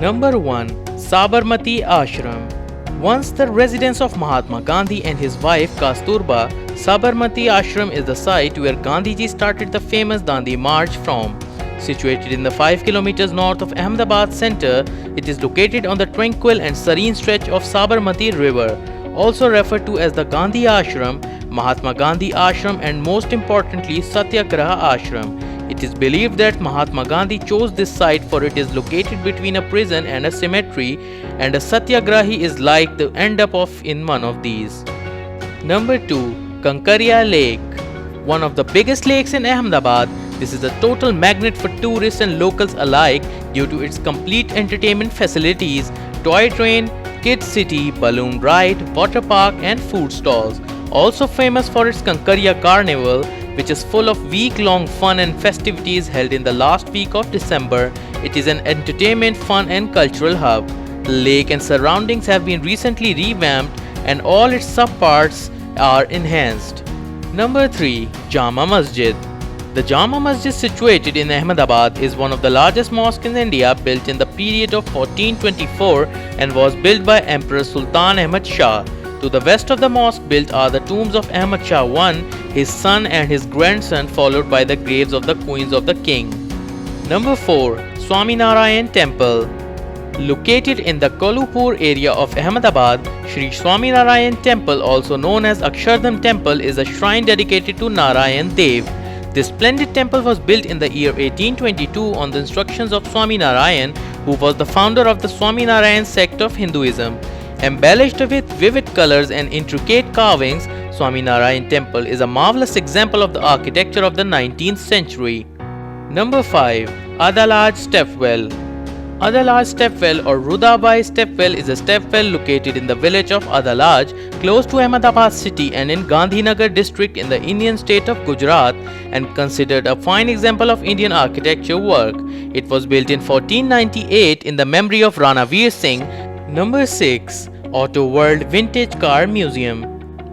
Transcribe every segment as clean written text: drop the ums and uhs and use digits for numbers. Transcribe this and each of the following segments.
Number 1. Sabarmati Ashram. Once the residence of Mahatma Gandhi and his wife Kasturba, Sabarmati Ashram is the site where Gandhiji started the famous Dandi March from. Situated in the 5 kilometers north of Ahmedabad center, it is located on the tranquil and serene stretch of Sabarmati river, also referred to as the Gandhi Ashram, Mahatma Gandhi Ashram, and most importantly Satyagraha Ashram. It is believed that Mahatma Gandhi chose this site for it is located between a prison and a cemetery, and a Satyagrahi is like to end up in one of these. Number 2. Kankaria Lake. One of the biggest lakes in Ahmedabad, this is a total magnet for tourists and locals alike due to its complete entertainment facilities, toy train, kids city, balloon ride, water park, and food stalls. Also famous for its Kankaria Carnival, which is full of week-long fun and festivities held in the last week of December. It is an entertainment, fun, and cultural hub. The lake and surroundings have been recently revamped and all its subparts are enhanced. Number 3. Jama Masjid. The Jama Masjid situated in Ahmedabad is one of the largest mosques in India, built in the period of 1424 and was built by Emperor Sultan Ahmad Shah. To the west of the mosque built are the tombs of Ahmad Shah I, his son and his grandson, followed by the graves of the queens of the king. Number 4. Swaminarayan Temple. Located in the Kolupur area of Ahmedabad, Sri Swaminarayan Temple, also known as Akshardham Temple, is a shrine dedicated to Narayan Dev. This splendid temple was built in the year 1822 on the instructions of Swaminarayan, who was the founder of the Swaminarayan sect of Hinduism. Embellished with vivid colors and intricate carvings, Swaminarayan Temple is a marvelous example of the architecture of the 19th century. Number 5. Adalaj Stepwell. Adalaj Stepwell or Rudabai Stepwell is a stepwell located in the village of Adalaj, close to Ahmedabad city and in Gandhinagar district in the Indian state of Gujarat, and considered a fine example of Indian architecture work. It was built in 1498 in the memory of Rana Veer Singh. Number 6. Auto World Vintage Car Museum.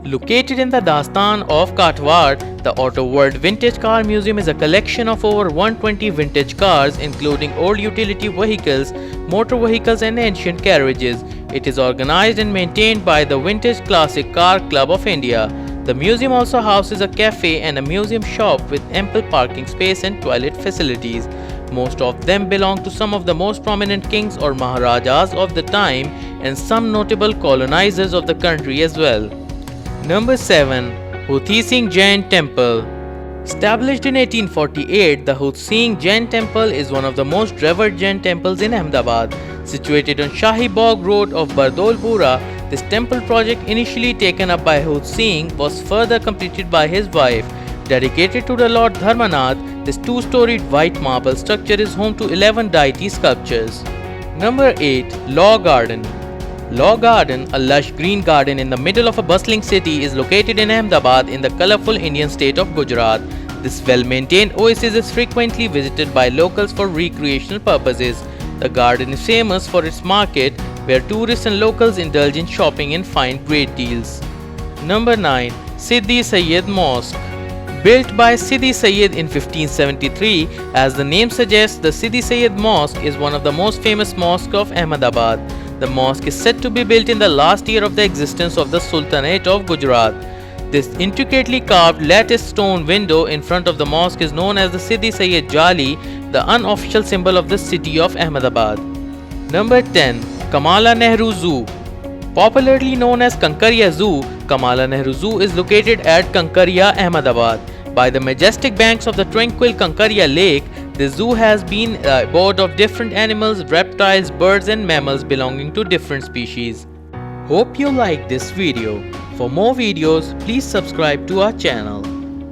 Located in the Dastan of Katwad, the Auto World Vintage Car Museum is a collection of over 120 vintage cars, including old utility vehicles, motor vehicles, and ancient carriages. It is organized and maintained by the Vintage Classic Car Club of India. The museum also houses a cafe and a museum shop with ample parking space and toilet facilities. Most of them belong to some of the most prominent kings or maharajas of the time and some notable colonizers of the country as well. Number 7. Huthi Singh Jain Temple. Established in 1848, the Huthi Singh Jain Temple is one of the most revered Jain temples in Ahmedabad. Situated on Shahi Bagh Road of Bardolpura, this temple project, initially taken up by Huthi Singh, was further completed by his wife. Dedicated to the Lord Dharmanath, this two-storied white marble structure is home to 11 deity sculptures. Number 8. Law Garden. Law Garden, a lush green garden in the middle of a bustling city, is located in Ahmedabad in the colorful Indian state of Gujarat. This well-maintained oasis is frequently visited by locals for recreational purposes. The garden is famous for its market, where tourists and locals indulge in shopping and find great deals. Number 9. Siddhi Sayyed Mosque. Built by Siddhi Sayyed in 1573, as the name suggests, the Siddhi Sayyed Mosque is one of the most famous mosques of Ahmedabad. The mosque is said to be built in the last year of the existence of the Sultanate of Gujarat. This intricately carved lattice stone window in front of the mosque is known as the Siddhi Sayyed Jali, the unofficial symbol of the city of Ahmedabad. Number 10. Kamala Nehru Zoo. Popularly known as Kankaria Zoo, Kamala Nehru Zoo is located at Kankaria, Ahmedabad. By the majestic banks of the tranquil Kankaria Lake, the zoo has been a abode of different animals, reptiles, birds, and mammals belonging to different species. Hope you liked this video. For more videos, please subscribe to our channel.